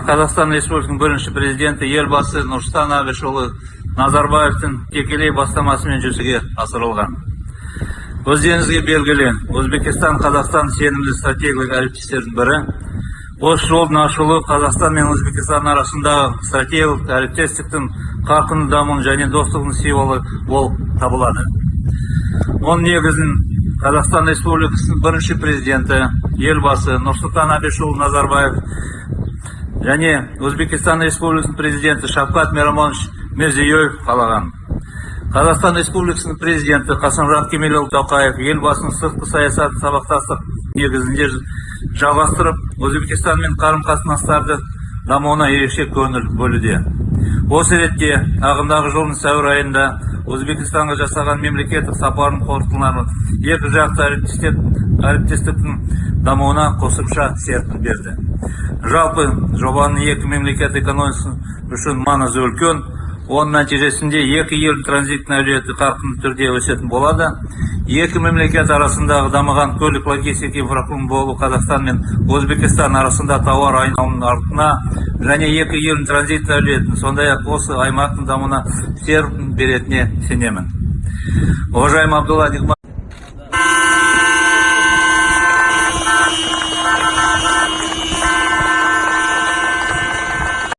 Қазақстан Республикасының бірінші президенті елбасы Нұрсұлтан Әбішұлы Назарбаевтың тікелей бастамасымен жүзеге асырылған. Өздеріңізге белгілі, Өзбекстан Қазақстан сенімді стратегиялық әріптестердің бірі. Осы жолдың ашылуы Қазақстан мен Өзбекстан арасындағы стратегиялық әріптестіктің қарқынды дамуын және достығының символы болып табылады. Оның негізін Қазақстан Республикасының бірінші президенті елбасы Нұрсұлтан Әбішұлы Назарбаев және Өзбекстан Республикасының президенті Шавкат Миромонович Мирзиёев қалаған. Қазақстан Республикасының президенті Қасым-Жомарт Кемелұлы Тоқаев елбасының сыртқы саясат сабақтастық негізінде жалғастырып, Өзбекстанмен қарым-қатынастарды дамуына ерекше көңіл бөлуде. Осы ретте ағымдағы жылдың сәуір айында Өзбекстанға жасаған мемлекеттік сапарының қорытындылары екі жақты әріптестіктің дамуына қосымша серпін берді. Жалпы жобаның екі мемлекет экономикасы үшін маңызы үлкен. Оның нәтижесінде екі ел транзиттің әлеуеті қарқынды түрде өсетін болады. Екі мемлекет арасындағы дамыған көлік логистика инфрақұрылымы болу Қазақстан мен Өзбекстан арасында тауар айналымының артуына және екі елдің транзит әлеуетін, сондай-ақ осы аймақтың дамуына серпін беретініне сенемін. Уважаемый Абдулла